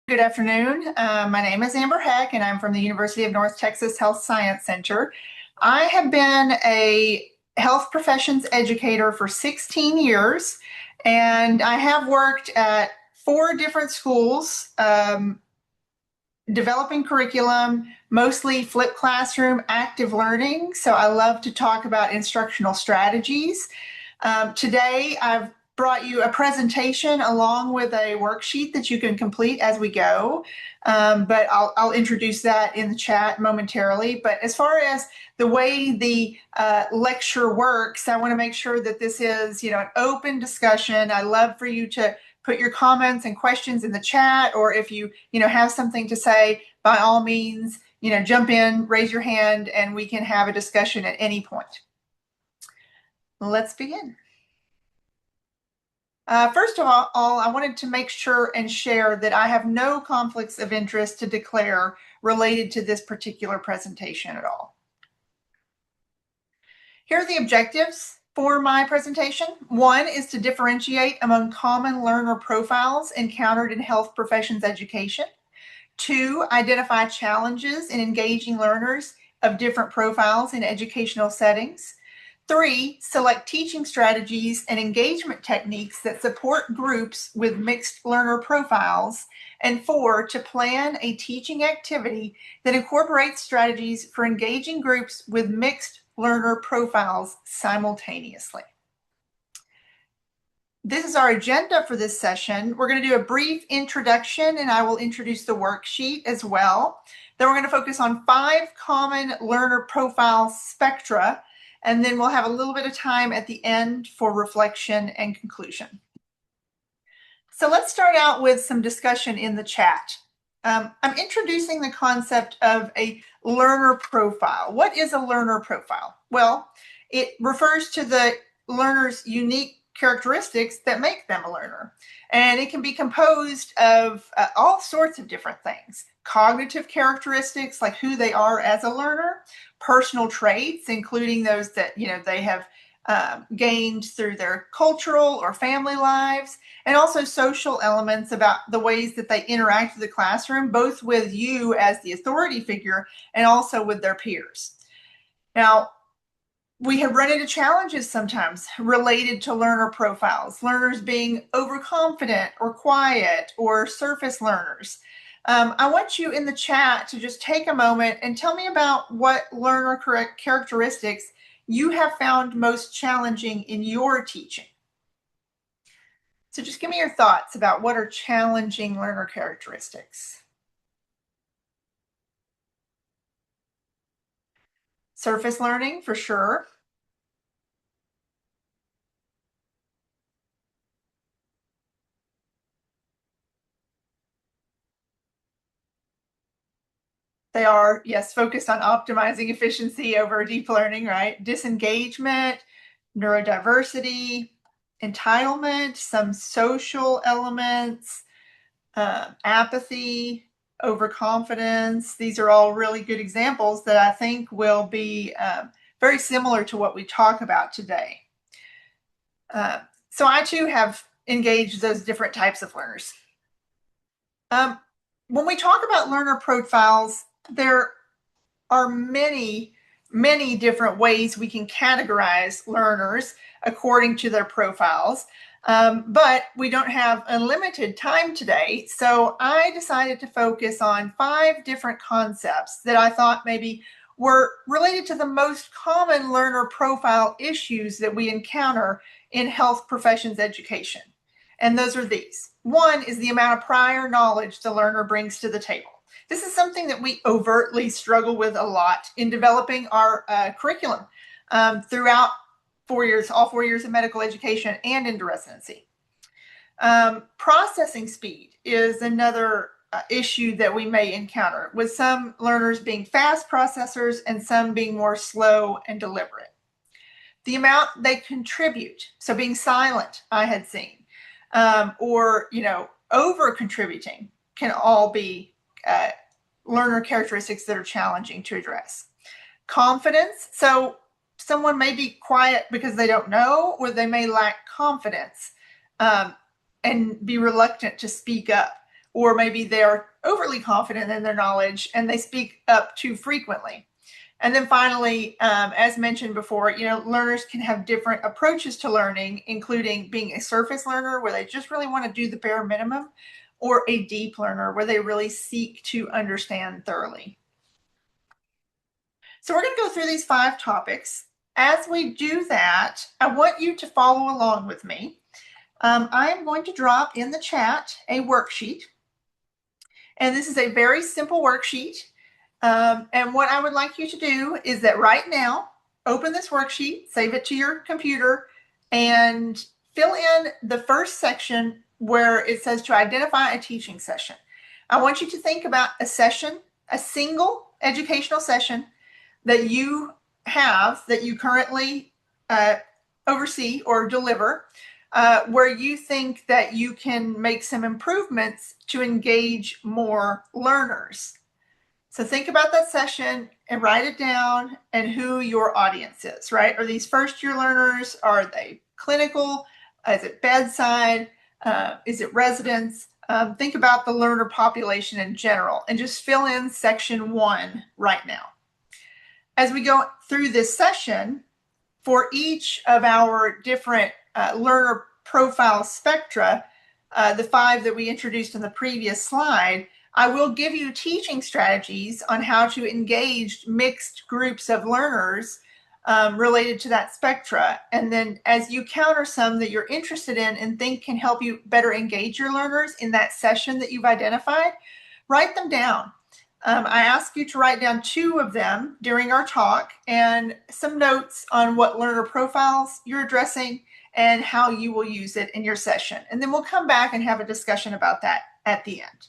Good afternoon. My name is Amber Heck, and I'm from the University of North Texas Health Science Center. I have been a health professions educator for 16 years, and I have worked at 4 different schools, developing curriculum, mostly flipped classroom, active learning. So I love to talk about instructional strategies. Today, I've brought you a presentation along with a worksheet that you can complete as we go. But I'll introduce that in the chat momentarily. But as far as the way the lecture works, I want to make sure that this is, an open discussion. I love for you to put your comments and questions in the chat, or if you, have something to say, by all means, jump in, raise your hand, and we can have a discussion at any point. Let's begin. First of all, I wanted to make sure and share that I have no conflicts of interest to declare related to this particular presentation at all. Here are the objectives for my presentation. One is to differentiate among common learner profiles encountered in health professions education. 2, identify challenges in engaging learners of different profiles in educational settings. 3, select teaching strategies and engagement techniques that support groups with mixed learner profiles. And 4, to plan a teaching activity that incorporates strategies for engaging groups with mixed learner profiles simultaneously. This is our agenda for this session. We're going to do a brief introduction, and I will introduce the worksheet as well. Then we're going to focus on 5 common learner profile spectra, and then we'll have a little bit of time at the end for reflection and conclusion. So let's start out with some discussion in the chat. I'm introducing the concept of a learner profile. What is a learner profile? Well, it refers to the learner's unique characteristics that make them a learner. And it can be composed of all sorts of different things. Cognitive characteristics, like who they are as a learner, personal traits, including those that they have gained through their cultural or family lives, and also social elements about the ways that they interact with the classroom, both with you as the authority figure and also with their peers. Now, we have run into challenges sometimes related to learner profiles, learners being overconfident or quiet or surface learners. I want you in the chat to just take a moment and tell me about what learner characteristics you have found most challenging in your teaching. So just give me your thoughts about what are challenging learner characteristics. Surface learning, for sure. They are, yes, focused on optimizing efficiency over deep learning, right? Disengagement, neurodiversity, entitlement, some social elements, apathy, overconfidence. These are all really good examples that I think will be very similar to what we talk about today. So I too have engaged those different types of learners. When we talk about learner profiles, there are many different ways we can categorize learners according to their profiles. But we don't have unlimited time today, so I decided to focus on 5 different concepts that I thought maybe were related to the most common learner profile issues that we encounter in health professions education. And those are these. 1 is the amount of prior knowledge the learner brings to the table. This is something that we overtly struggle with a lot in developing our curriculum throughout 4 years, all 4 years of medical education and into residency. Processing speed is another issue that we may encounter, with some learners being fast processors and some being more slow and deliberate. The amount they contribute, so being silent, I had seen, or over contributing, can all be learner characteristics that are challenging to address. Confidence, so someone may be quiet because they don't know, or they may lack confidence and be reluctant to speak up, or maybe they are overly confident in their knowledge and they speak up too frequently. And then finally, as mentioned before, learners can have different approaches to learning, including being a surface learner where they just really want to do the bare minimum, or a deep learner where they really seek to understand thoroughly. So we're going to go through these 5 topics. As we do that, I want you to follow along with me. I am going to drop in the chat a worksheet. And this is a very simple worksheet. And what I would like you to do is that right now, open this worksheet, save it to your computer, and fill in the first section where it says to identify a teaching session. I want you to think about a session, a single educational session that you have, that you currently oversee or deliver, where you think that you can make some improvements to engage more learners. So think about that session and write it down, and who your audience is, right? Are these first-year learners? Are they clinical? Is it bedside? Is it residents? Think about the learner population in general and just fill in section 1 right now. As we go through this session, for each of our different learner profile spectra, the 5 that we introduced in the previous slide, I will give you teaching strategies on how to engage mixed groups of learners related to that spectra. And then as you counter some that you're interested in and think can help you better engage your learners in that session that you've identified, write them down. I ask you to write down 2 of them during our talk, and some notes on what learner profiles you're addressing and how you will use it in your session. And then we'll come back and have a discussion about that at the end.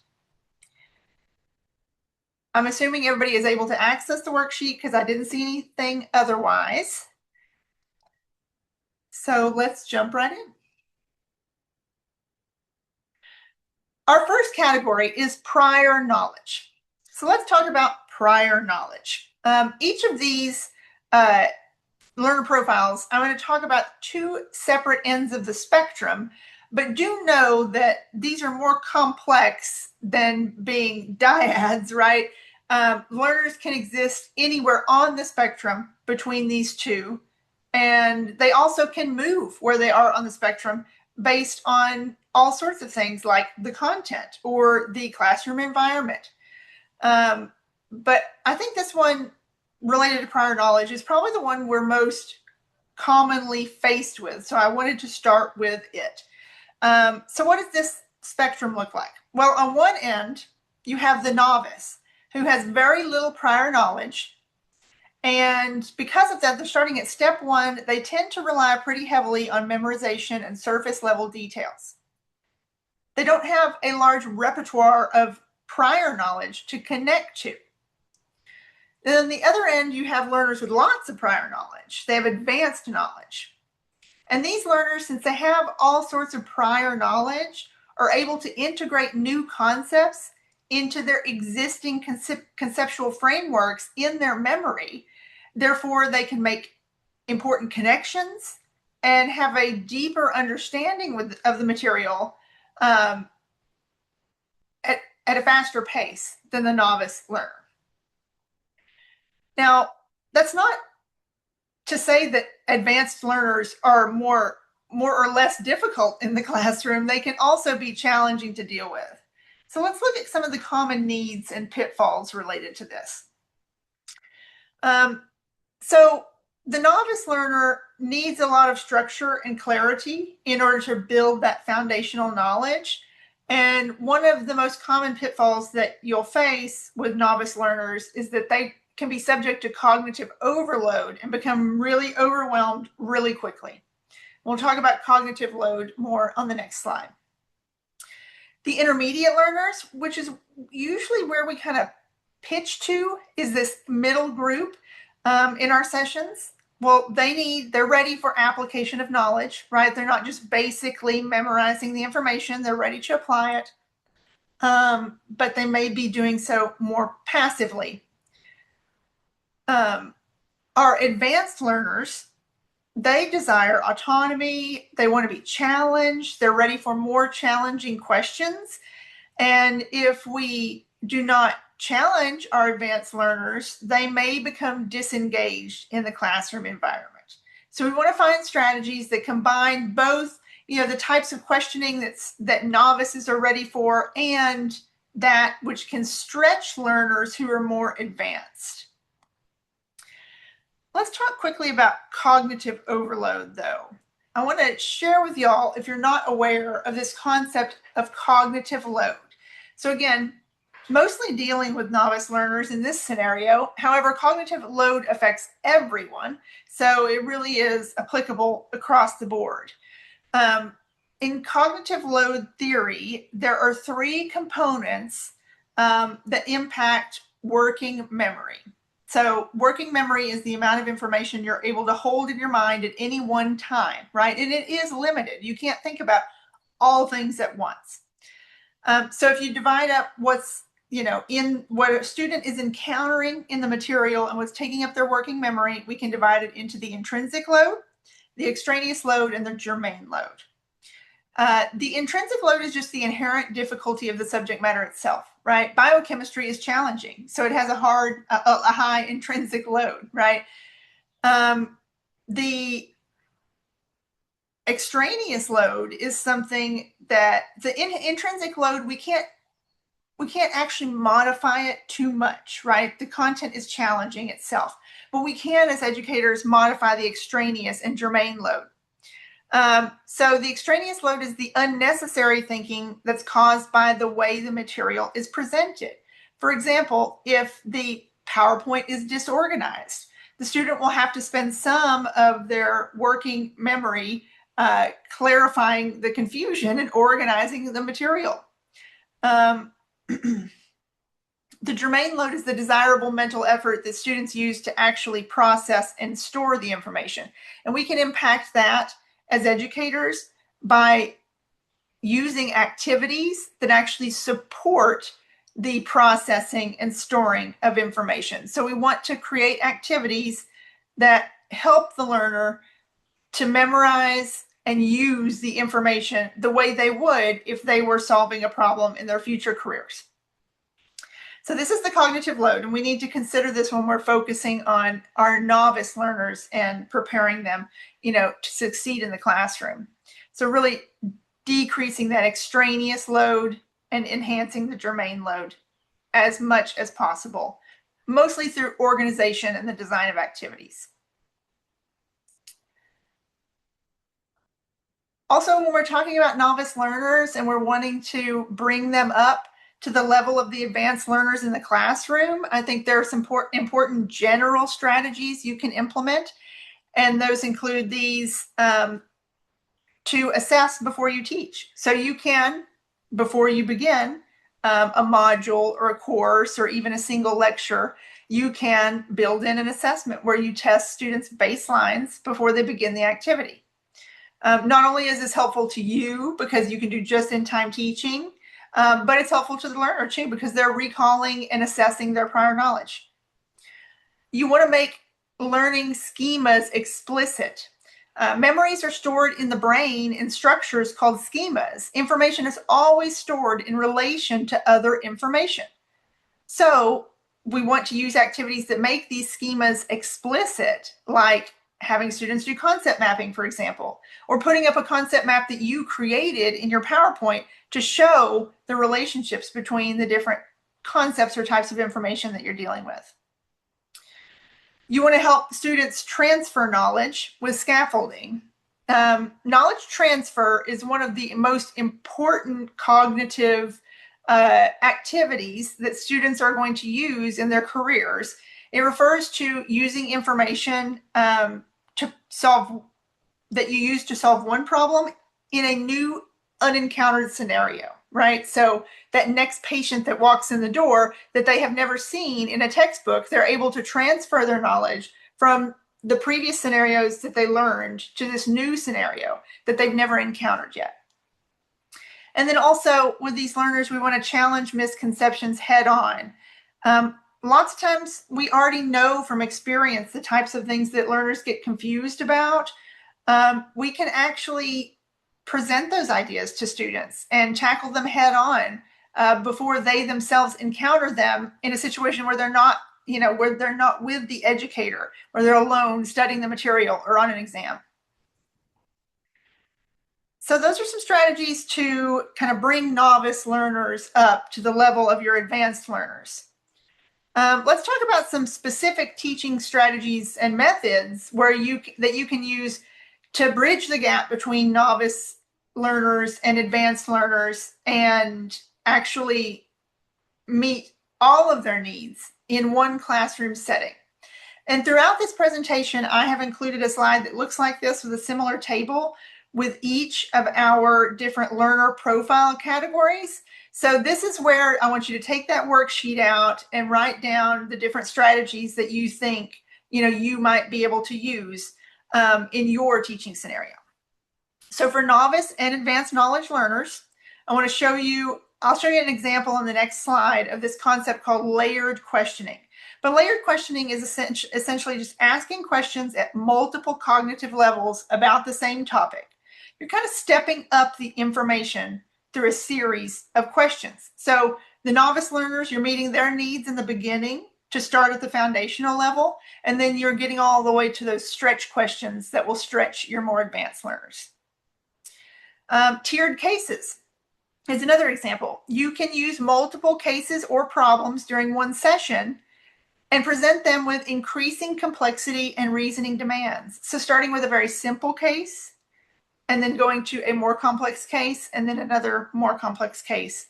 I'm assuming everybody is able to access the worksheet because I didn't see anything otherwise. So let's jump right in. Our first category is prior knowledge. So let's talk about prior knowledge. Each of these learner profiles, I'm going to talk about 2 separate ends of the spectrum, but do know that these are more complex than being dyads, right? Learners can exist anywhere on the spectrum between these 2, and they also can move where they are on the spectrum based on all sorts of things like the content or the classroom environment. But I think this one related to prior knowledge is probably the one we're most commonly faced with. So I wanted to start with it. So what does this spectrum look like? Well, on one end, you have the novice who has very little prior knowledge. And because of that, they're starting at step 1. They tend to rely pretty heavily on memorization and surface level details. They don't have a large repertoire of prior knowledge to connect to. Then on the other end, you have learners with lots of prior knowledge. They have advanced knowledge. And these learners, since they have all sorts of prior knowledge, are able to integrate new concepts into their existing conceptual frameworks in their memory. Therefore, they can make important connections and have a deeper understanding of the material at a faster pace than the novice learner. Now, that's not to say that advanced learners are more or less difficult in the classroom. They can also be challenging to deal with. So let's look at some of the common needs and pitfalls related to this. So the novice learner needs a lot of structure and clarity in order to build that foundational knowledge. And one of the most common pitfalls that you'll face with novice learners is that they can be subject to cognitive overload and become really overwhelmed really quickly. We'll talk about cognitive load more on the next slide. The intermediate learners, which is usually where we kind of pitch to, is this middle group in our sessions. Well, they're ready for application of knowledge, right? They're not just basically memorizing the information, they're ready to apply it. But they may be doing so more passively. Our advanced learners, they desire autonomy, they want to be challenged, they're ready for more challenging questions, And if we do not challenge our advanced learners, they may become disengaged in the classroom environment. So we want to find strategies that combine both, the types of questioning that novices are ready for and that which can stretch learners who are more advanced. Let's talk quickly about cognitive overload, though. I want to share with y'all, if you're not aware of this concept of cognitive load. So again, mostly dealing with novice learners in this scenario. However, cognitive load affects everyone, so it really is applicable across the board. In cognitive load theory, there are three components that impact working memory. So working memory is the amount of information you're able to hold in your mind at any one time, right? And it is limited. You can't think about all things at once. So if you divide up what's, in what a student is encountering in the material and what's taking up their working memory, we can divide it into the intrinsic load, the extraneous load, and the germane load. The intrinsic load is just the inherent difficulty of the subject matter itself, right? Biochemistry is challenging, so it has a high intrinsic load, right? The extraneous load is something that the intrinsic load, we can't actually modify it too much, right? The content is challenging itself, but we can, as educators, modify the extraneous and germane load. So the extraneous load is the unnecessary thinking that's caused by the way the material is presented. For example, if the PowerPoint is disorganized, the student will have to spend some of their working memory clarifying the confusion and organizing the material. The germane load is the desirable mental effort that students use to actually process and store the information. And we can impact that as educators by using activities that actually support the processing and storing of information. So we want to create activities that help the learner to memorize and use the information the way they would if they were solving a problem in their future careers. So this is the cognitive load, and we need to consider this when we're focusing on our novice learners and preparing them, to succeed in the classroom. So really decreasing that extraneous load and enhancing the germane load as much as possible, mostly through organization and the design of activities. Also, when we're talking about novice learners and we're wanting to bring them up to the level of the advanced learners in the classroom, I think there are some important general strategies you can implement. And those include these to assess before you teach. So you can, before you begin a module or a course or even a single lecture, you can build in an assessment where you test students' baselines before they begin the activity. Not only is this helpful to you because you can do just-in-time teaching, but it's helpful to the learner too because they're recalling and assessing their prior knowledge. You want to make learning schemas explicit. Memories are stored in the brain in structures called schemas. Information is always stored in relation to other information. So we want to use activities that make these schemas explicit, like having students do concept mapping, for example, or putting up a concept map that you created in your PowerPoint to show the relationships between the different concepts or types of information that you're dealing with. You want to help students transfer knowledge with scaffolding. Knowledge transfer is one of the most important cognitive activities that students are going to use in their careers. It refers to using information that you use to solve one problem in a new unencountered scenario, right? So that next patient that walks in the door that they have never seen in a textbook, they're able to transfer their knowledge from the previous scenarios that they learned to this new scenario that they've never encountered yet. And then also with these learners, we want to challenge misconceptions head on. Lots of times we already know from experience the types of things that learners get confused about. We can actually present those ideas to students and tackle them head on before they themselves encounter them in a situation where they're not, where they're not with the educator, or they're alone studying the material or on an exam. So those are some strategies to kind of bring novice learners up to the level of your advanced learners. Let's talk about some specific teaching strategies and methods that you can use to bridge the gap between novice learners and advanced learners and actually meet all of their needs in one classroom setting. And throughout this presentation, I have included a slide that looks like this with a similar table with each of our different learner profile categories. So this is where I want you to take that worksheet out and write down the different strategies that you think you might be able to use in your teaching scenario. So for novice and advanced knowledge learners, I'll show you an example on the next slide of this concept called layered questioning. But layered questioning is essentially just asking questions at multiple cognitive levels about the same topic. You're kind of stepping up the information through a series of questions. So the novice learners, you're meeting their needs in the beginning to start at the foundational level, and then you're getting all the way to those stretch questions that will stretch your more advanced learners. Tiered cases is another example. You can use multiple cases or problems during one session and present them with increasing complexity and reasoning demands. So starting with a very simple case, and then going to a more complex case, and then another more complex case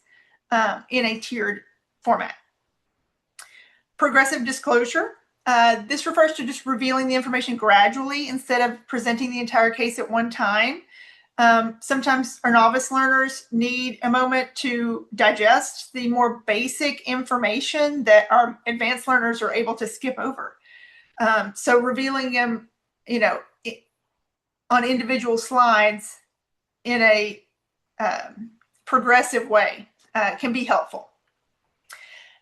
in a tiered format. Progressive disclosure. This refers to just revealing the information gradually instead of presenting the entire case at one time. Sometimes our novice learners need a moment to digest the more basic information that our advanced learners are able to skip over. So revealing them, on individual slides in a progressive way can be helpful.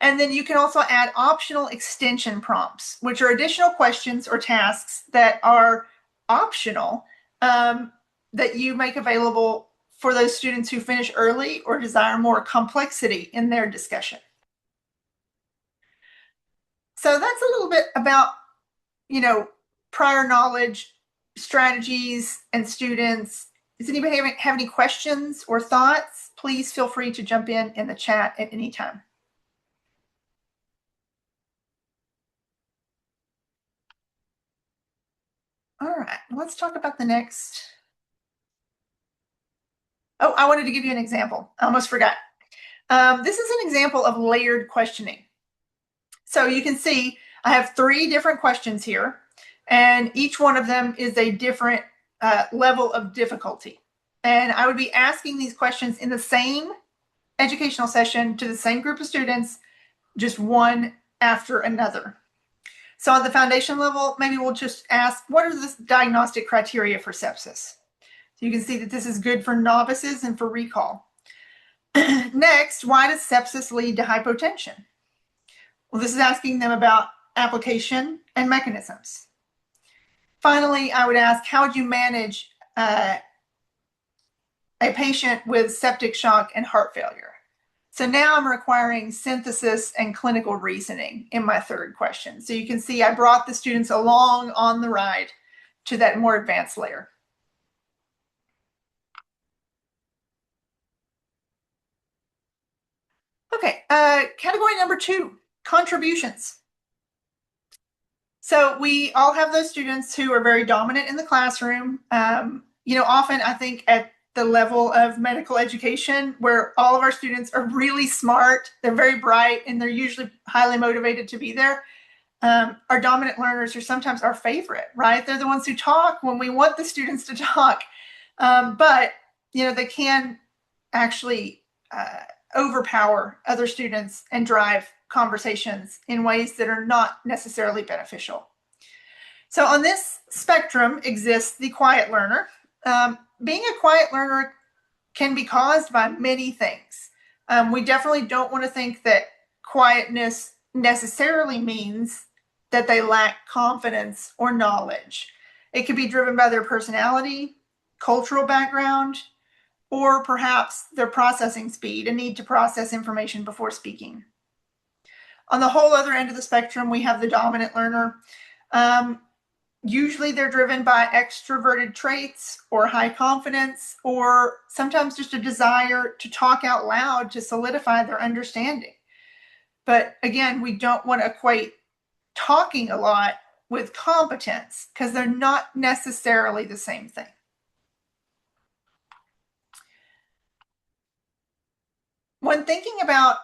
And then you can also add optional extension prompts, which are additional questions or tasks that are optional that you make available for those students who finish early or desire more complexity in their discussion. So that's a little bit about, prior knowledge, strategies, and students. Does anybody have any questions or thoughts? Please feel free to jump in the chat at any time. All right, let's talk about the next. Oh, I wanted to give you an example. I almost forgot. This is an example of layered questioning. So you can see I have 3 different questions here, and each one of them is a different level of difficulty. And I would be asking these questions in the same educational session to the same group of students, just one after another. So at the foundation level, maybe we'll just ask, what are the diagnostic criteria for sepsis? So you can see that this is good for novices and for recall. Next, why does sepsis lead to hypotension? Well, this is asking them about application and mechanisms. Finally, I would ask, how would you manage a patient with septic shock and heart failure? So now I'm requiring synthesis and clinical reasoning in my 3rd question. So you can see I brought the students along on the ride to that more advanced layer. Okay, category number 2, contributions. So we all have those students who are very dominant in the classroom. Often I think at the level of medical education where all of our students are really smart, they're very bright, and they're usually highly motivated to be there. Our dominant learners are sometimes our favorite, right? They're the ones who talk when we want the students to talk. But, they can actually overpower other students and drive conversations in ways that are not necessarily beneficial. So on this spectrum exists the quiet learner. Being a quiet learner can be caused by many things. We definitely don't want to think that quietness necessarily means that they lack confidence or knowledge. It could be driven by their personality, cultural background, or perhaps their processing speed, a need to process information before speaking. On the whole other end of the spectrum, we have the dominant learner. Usually they're driven by extroverted traits or high confidence, or sometimes just a desire to talk out loud to solidify their understanding. But again, we don't want to equate talking a lot with competence because they're not necessarily the same thing. When thinking about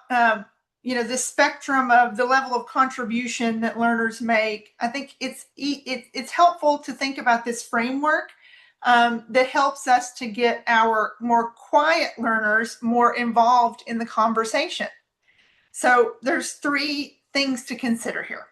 this spectrum of the level of contribution that learners make, I think it's helpful to think about this framework that helps us to get our more quiet learners more involved in the conversation. So there's 3 things to consider here.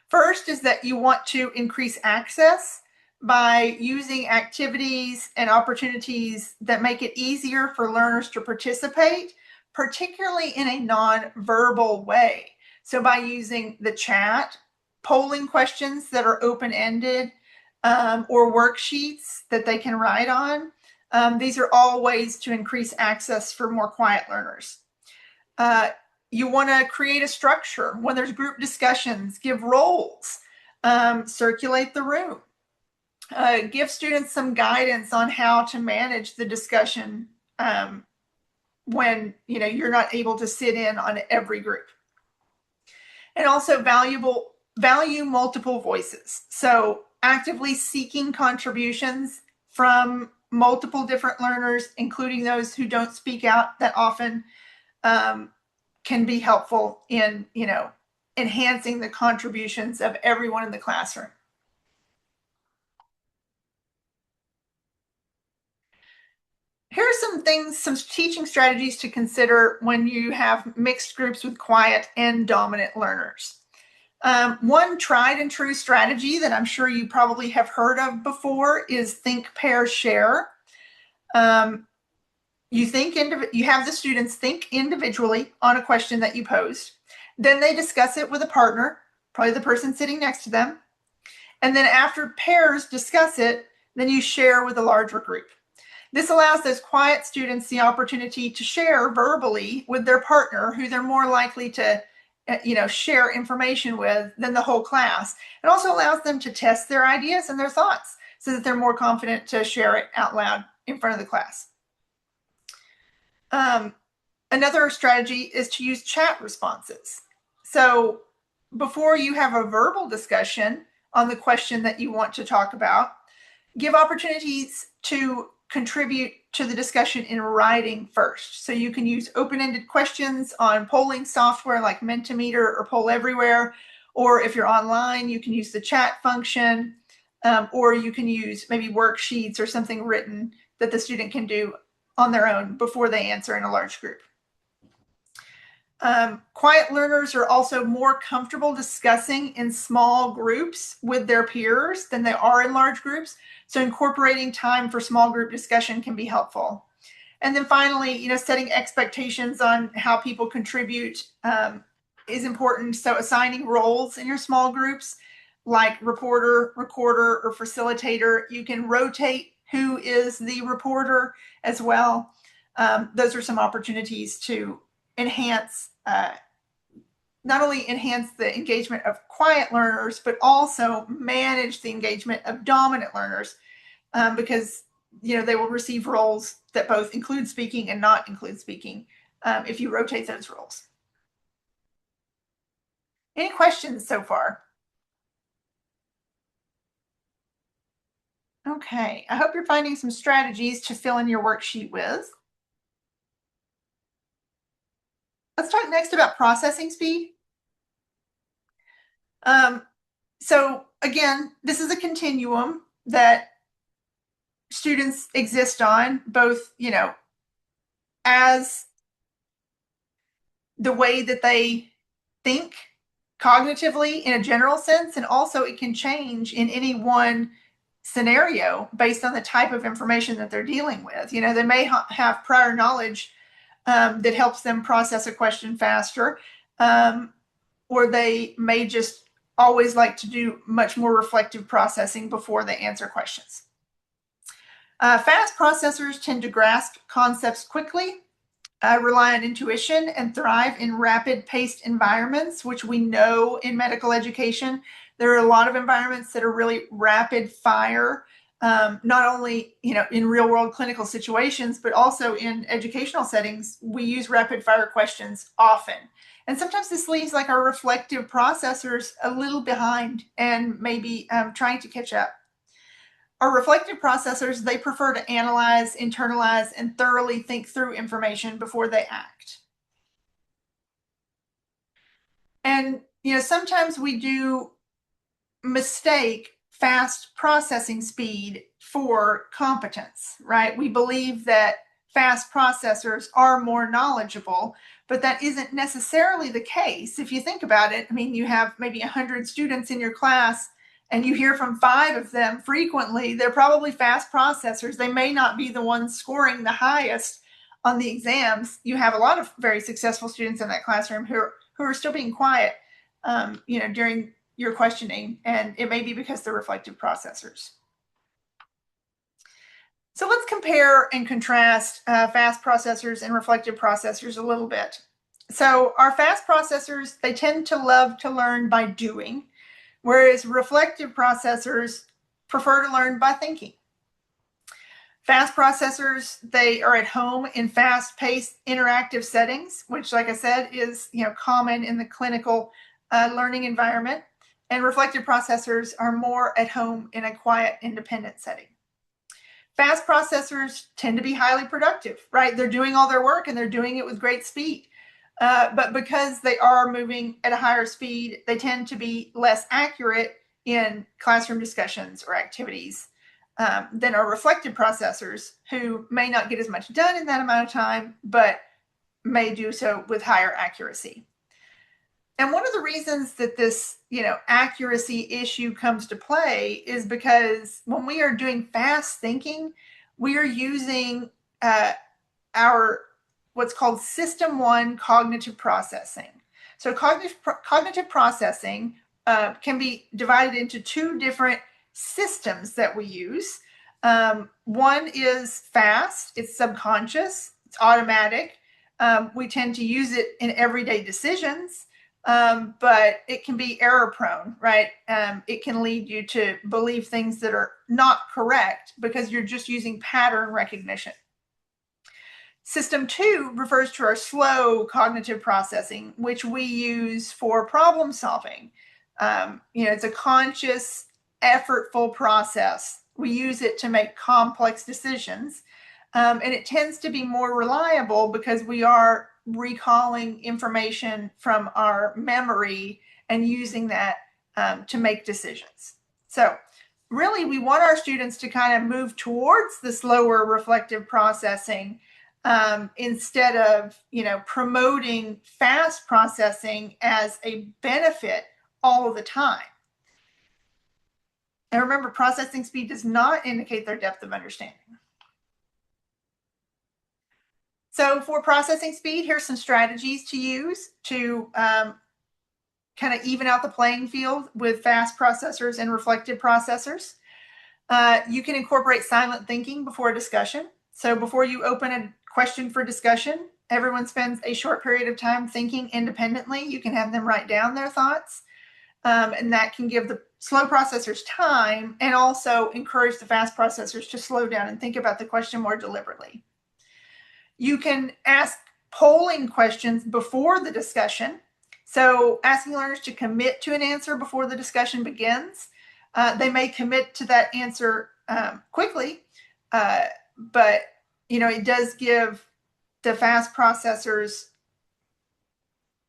First is that you want to increase access by using activities and opportunities that make it easier for learners to participate, particularly in a non-verbal way. So by using the chat, polling questions that are open-ended, or worksheets that they can write on. These are all ways to increase access for more quiet learners. You want to create a structure. When there's group discussions, give roles, circulate the room, give students some guidance on how to manage the discussion when you're not able to sit in on every group. And also value multiple voices. So actively seeking contributions from multiple different learners, including those who don't speak out that often, can be helpful in, enhancing the contributions of everyone in the classroom. Here are some teaching strategies to consider when you have mixed groups with quiet and dominant learners. One tried and true strategy that I'm sure you probably have heard of before is think, pair, share. You have the students think individually on a question that you posed. Then they discuss it with a partner, probably the person sitting next to them. And then after pairs discuss it, then you share with a larger group. This allows those quiet students the opportunity to share verbally with their partner, who they're more likely to share information with than the whole class. It also allows them to test their ideas and their thoughts so that they're more confident to share it out loud in front of the class. Another strategy is to use chat responses. So before you have a verbal discussion on the question that you want to talk about, give opportunities to contribute to the discussion in writing first. So you can use open-ended questions on polling software like Mentimeter or Poll Everywhere, or if you're online, you can use the chat function, or you can use maybe worksheets or something written that the student can do on their own before they answer in a large group. Quiet learners are also more comfortable discussing in small groups with their peers than they are in large groups. So incorporating time for small group discussion can be helpful. And then finally, setting expectations on how people contribute is important. So assigning roles in your small groups, like reporter, recorder, or facilitator. You can rotate who is the reporter as well. Those are some opportunities to enhance, not only enhance the engagement of quiet learners, but also manage the engagement of dominant learners, because they will receive roles that both include speaking and not include speaking if you rotate those roles. Any questions so far? Okay, I hope you're finding some strategies to fill in your worksheet with. Let's talk next about processing speed. So again, this is a continuum that students exist on, both, as the way that they think cognitively in a general sense, and also it can change in any one scenario based on the type of information that they're dealing with. They may have prior knowledge that helps them process a question faster, or they may just always like to do much more reflective processing before they answer questions. Fast processors tend to grasp concepts quickly, rely on intuition, and thrive in rapid-paced environments, which we know in medical education. There are a lot of environments that are really rapid fire, not only in real-world clinical situations, but also in educational settings. We use rapid-fire questions often. And sometimes this leaves like our reflective processors a little behind and maybe trying to catch up. Our reflective processors, they prefer to analyze, internalize, and thoroughly think through information before they act. And, sometimes we do mistake fast processing speed for competence, right? We believe that fast processors are more knowledgeable, but that isn't necessarily the case. If you think about it, you have maybe 100 students in your class and you hear from 5 of them frequently, they're probably fast processors. They may not be the ones scoring the highest on the exams. You have a lot of very successful students in that classroom who are still being quiet, during your questioning, and it may be because they're reflective processors. So let's compare and contrast fast processors and reflective processors a little bit. So our fast processors, they tend to love to learn by doing, whereas reflective processors prefer to learn by thinking. Fast processors, they are at home in fast-paced interactive settings, which, like I said, is common in the clinical learning environment. And reflective processors are more at home in a quiet, independent setting. Fast processors tend to be highly productive, right? They're doing all their work and they're doing it with great speed. But because they are moving at a higher speed, they tend to be less accurate in classroom discussions or activities than our reflective processors, who may not get as much done in that amount of time, but may do so with higher accuracy. And one of the reasons that this, accuracy issue comes to play is because when we are doing fast thinking, we are using our what's called System 1 cognitive processing. So cognitive processing can be divided into 2 different systems that we use. One is fast, it's subconscious, it's automatic. We tend to use it in everyday decisions. But it can be error prone, right? It can lead you to believe things that are not correct because you're just using pattern recognition. System 2 refers to our slow cognitive processing, which we use for problem solving. It's a conscious, effortful process. We use it to make complex decisions, and it tends to be more reliable because we are recalling information from our memory and using that to make decisions. So really, we want our students to kind of move towards the slower reflective processing instead of, promoting fast processing as a benefit all of the time. And remember, processing speed does not indicate their depth of understanding. So for processing speed, here's some strategies to use to kind of even out the playing field with fast processors and reflective processors. You can incorporate silent thinking before a discussion. So before you open a question for discussion, everyone spends a short period of time thinking independently. You can have them write down their thoughts, and that can give the slow processors time and also encourage the fast processors to slow down and think about the question more deliberately. You can ask polling questions before the discussion. So asking learners to commit to an answer before the discussion begins. They may commit to that answer quickly, but it does give the fast processors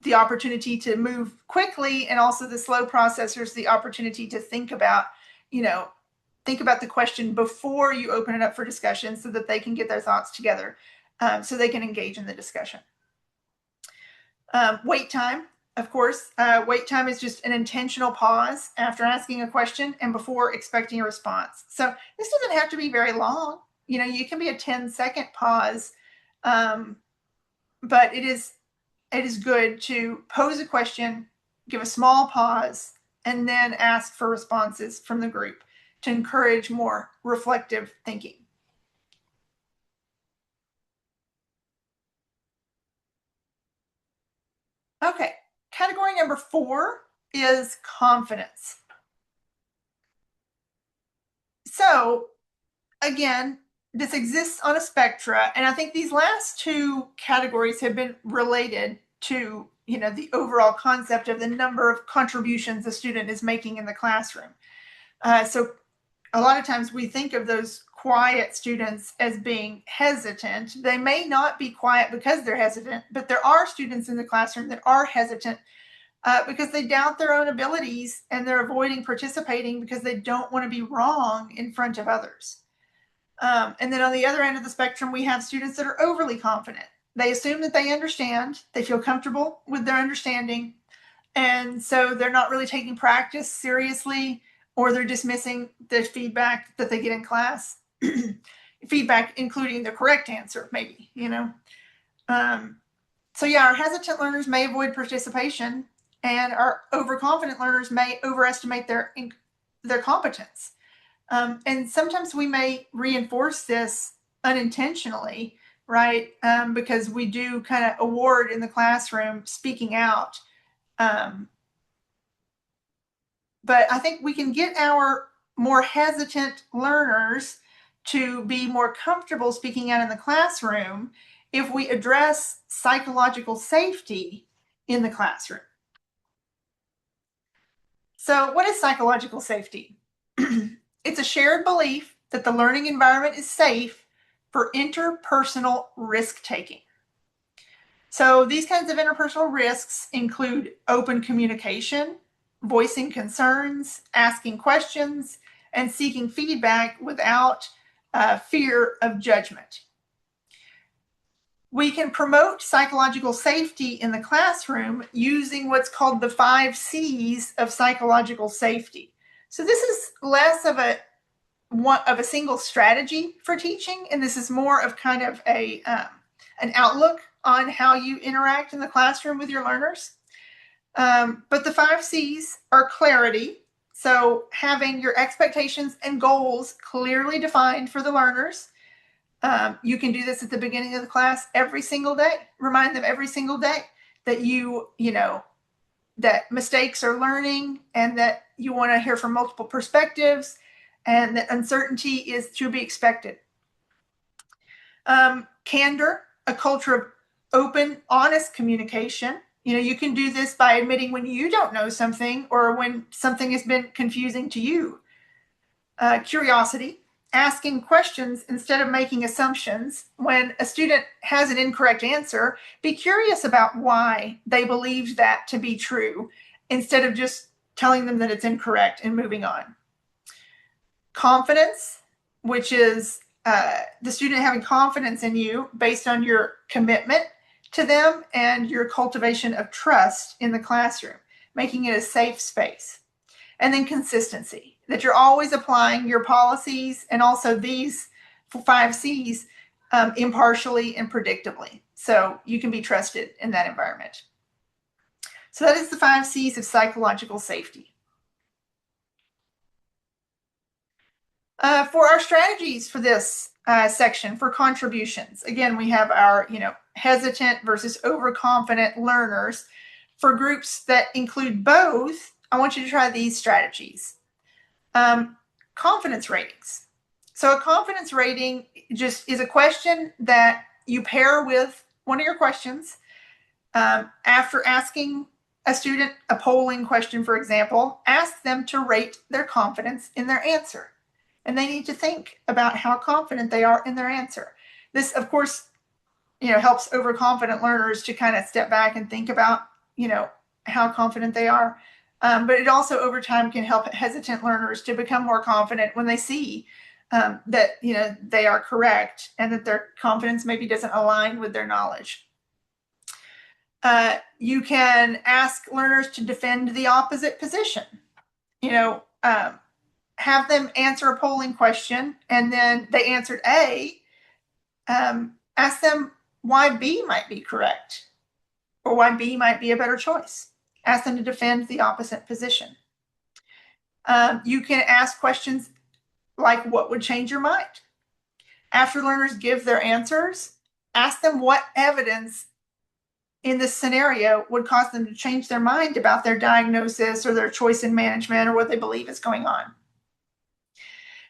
the opportunity to move quickly, and also the slow processors the opportunity to think about the question before you open it up for discussion, so that they can get their thoughts together, so they can engage in the discussion. Wait time. Of course, wait time is just an intentional pause after asking a question and before expecting a response. So this doesn't have to be very long. You can be a 10-second pause, but it is good to pose a question, give a small pause, and then ask for responses from the group to encourage more reflective thinking. Okay, category number 4 is confidence. So again, this exists on a spectra, and I think these last two categories have been related to, the overall concept of the number of contributions a student is making in the classroom. So a lot of times we think of those quiet students as being hesitant. They may not be quiet because they're hesitant, but there are students in the classroom that are hesitant because they doubt their own abilities and they're avoiding participating because they don't want to be wrong in front of others. And then on the other end of the spectrum, we have students that are overly confident. They assume that they understand, they feel comfortable with their understanding, and so they're not really taking practice seriously, or they're dismissing the feedback that they get in class. Feedback including the correct answer, maybe, So yeah, our hesitant learners may avoid participation, and our overconfident learners may overestimate their competence. And sometimes we may reinforce this unintentionally, right? Because we do kind of award in the classroom speaking out. But I think we can get our more hesitant learners to be more comfortable speaking out in the classroom if we address psychological safety in the classroom. So, what is psychological safety? It's a shared belief that the learning environment is safe for interpersonal risk taking. So, these kinds of interpersonal risks include open communication, voicing concerns, asking questions, and seeking feedback without fear of judgment. We can promote psychological safety in the classroom using what's called the 5 C's of psychological safety. So this is less of a single strategy for teaching, and this is more of kind of an outlook on how you interact in the classroom with your learners. But the 5 C's are clarity. So having your expectations and goals clearly defined for the learners. You can do this at the beginning of the class every single day. Remind them every single day that that mistakes are learning and that you want to hear from multiple perspectives and that uncertainty is to be expected. Candor, a culture of open, honest communication. You can do this by admitting when you don't know something or when something has been confusing to you. Curiosity, asking questions instead of making assumptions. When a student has an incorrect answer, be curious about why they believed that to be true instead of just telling them that it's incorrect and moving on. Confidence, which is the student having confidence in you based on your commitment to them and your cultivation of trust in the classroom, making it a safe space. And then consistency, that you're always applying your policies and also these 5 C's impartially and predictably. So you can be trusted in that environment. So that is the 5 C's of psychological safety. For our strategies for this section for contributions, again, we have our, hesitant versus overconfident learners. For groups that include both, I want you to try these strategies. Confidence ratings. So a confidence rating just is a question that you pair with one of your questions. After asking a student a polling question, for example, ask them to rate their confidence in their answer. And they need to think about how confident they are in their answer. This, of course, helps overconfident learners to kind of step back and think about, how confident they are. But it also, over time, can help hesitant learners to become more confident when they see that, they are correct and that their confidence maybe doesn't align with their knowledge. You can ask learners to defend the opposite position. Have them answer a polling question and then they answered A. Ask them why B might be correct or why B might be a better choice. Ask them to defend the opposite position. You can ask questions like, what would change your mind? After learners give their answers, ask them what evidence in this scenario would cause them to change their mind about their diagnosis or their choice in management or what they believe is going on.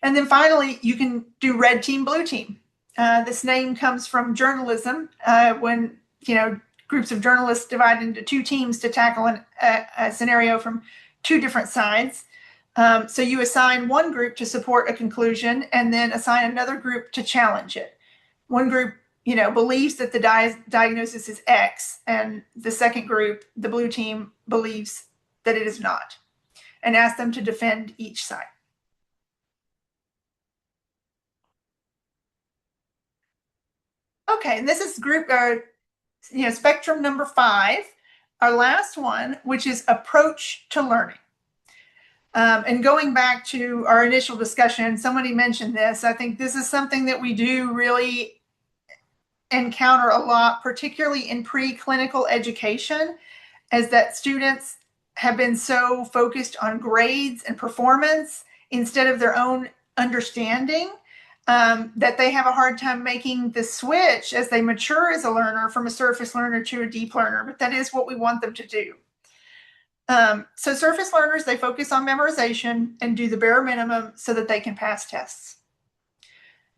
And then finally, you can do red team, blue team. This name comes from journalism, when groups of journalists divide into two teams to tackle a scenario from two different sides. So you assign one group to support a conclusion and then assign another group to challenge it. One group believes that the diagnosis is X, and the second group, the blue team, believes that it is not, and ask them to defend each side. Okay, and this is group, spectrum number 5, our last one, which is approach to learning. And going back to our initial discussion, somebody mentioned this. I think this is something that we do really encounter a lot, particularly in preclinical education, is that students have been so focused on grades and performance instead of their own understanding, that they have a hard time making the switch as they mature as a learner from a surface learner to a deep learner, but that is what we want them to do. So surface learners, they focus on memorization and do the bare minimum so that they can pass tests.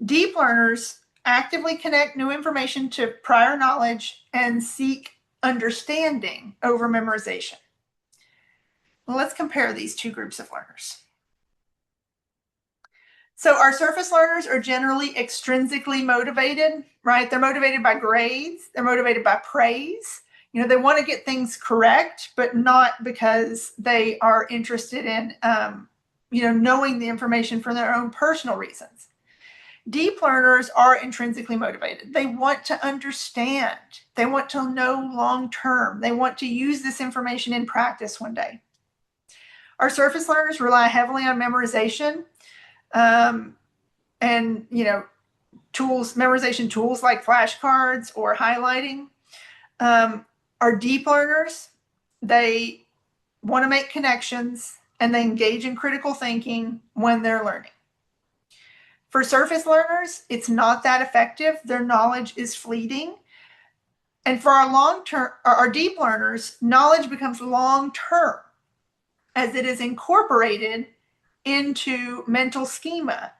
Deep learners actively connect new information to prior knowledge and seek understanding over memorization. Well, let's compare these two groups of learners. So our surface learners are generally extrinsically motivated, right? They're motivated by grades. They're motivated by praise. They want to get things correct, but not because they are interested in, knowing the information for their own personal reasons. Deep learners are intrinsically motivated. They want to understand. They want to know long-term. They want to use this information in practice one day. Our surface learners rely heavily on memorization, and memorization tools like flashcards or highlighting. Our deep learners, they want to make connections and they engage in critical thinking when they're learning. For surface learners, it's not that effective. Their knowledge is fleeting. And for our deep learners, knowledge becomes long-term as it is incorporated into mental schema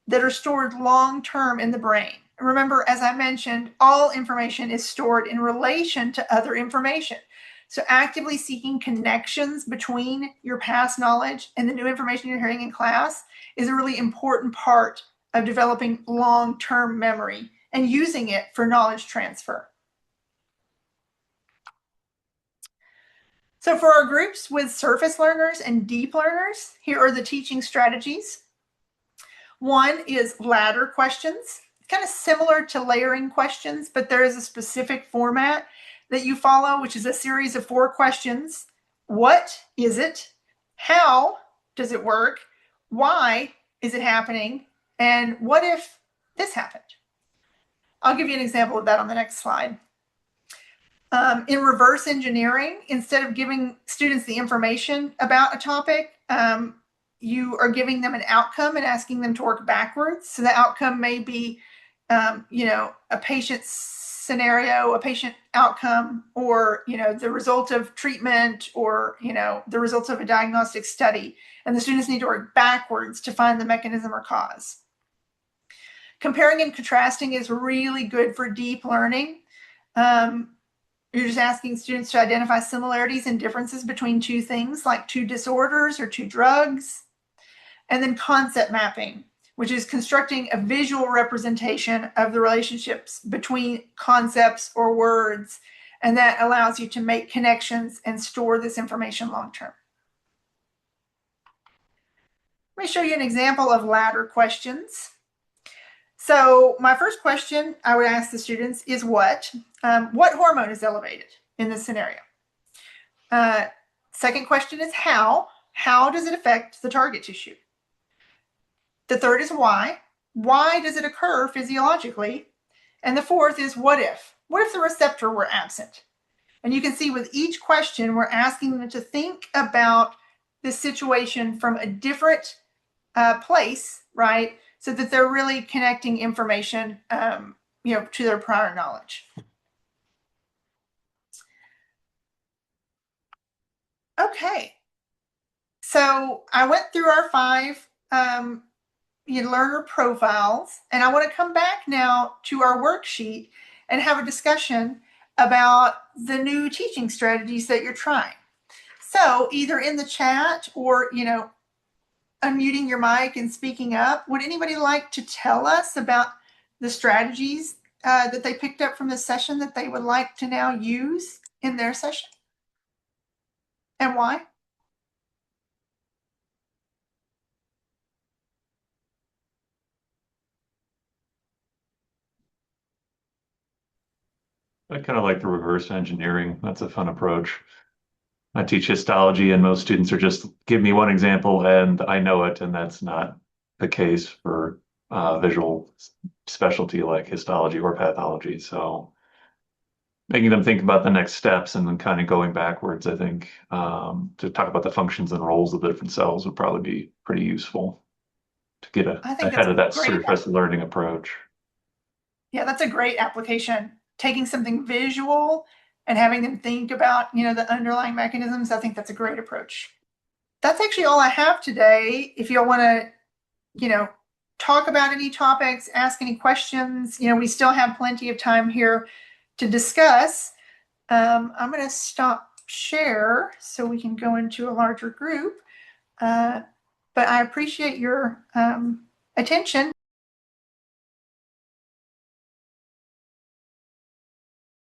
that are stored long-term in the brain. Remember, as I mentioned, all information is stored in relation to other information. So actively seeking connections between your past knowledge and the new information you're hearing in class is a really important part of developing long-term memory and using it for knowledge transfer. So for our groups with surface learners and deep learners, here are the teaching strategies. One is ladder questions, kind of similar to layering questions, but there is a specific format that you follow, which is a series of 4 questions. What is it? How does it work? Why is it happening? And what if this happened? I'll give you an example of that on the next slide. In reverse engineering, instead of giving students the information about a topic, you are giving them an outcome and asking them to work backwards. So the outcome may be, a patient scenario, a patient outcome, or, the result of treatment, or, the results of a diagnostic study. And the students need to work backwards to find the mechanism or cause. Comparing and contrasting is really good for deep learning. You're just asking students to identify similarities and differences between two things, like two disorders or two drugs. And then concept mapping, which is constructing a visual representation of the relationships between concepts or words. And that allows you to make connections and store this information long-term. Let me show you an example of ladder questions. So my first question I would ask the students is what hormone is elevated in this scenario? Second question is how does it affect the target tissue? The third is why does it occur physiologically? And the fourth is what if the receptor were absent? And you can see with each question, we're asking them to think about this situation from a different place, right? So that they're really connecting information, to their prior knowledge. Okay. So I went through our five learner profiles, and I want to come back now to our worksheet and have a discussion about the new teaching strategies that you're trying. So either in the chat or, unmuting your mic and speaking up, would anybody like to tell us about the strategies that they picked up from this session that they would like to now use in their session? And why? I kind of like the reverse engineering. That's a fun approach. I teach histology, and most students are just give me one example and I know it, and that's not the case for visual specialty like histology or pathology. So making them think about the next steps and then kind of going backwards, I think, to talk about the functions and roles of the different cells would probably be pretty useful to get I think ahead that's of that great. surface learning approach. Yeah, that's a great application. Taking something visual and having them think about, the underlying mechanisms. I think that's a great approach. That's actually all I have today. If y'all want to, talk about any topics, ask any questions, we still have plenty of time here to discuss. I'm going to stop share so we can go into a larger group. But I appreciate your attention.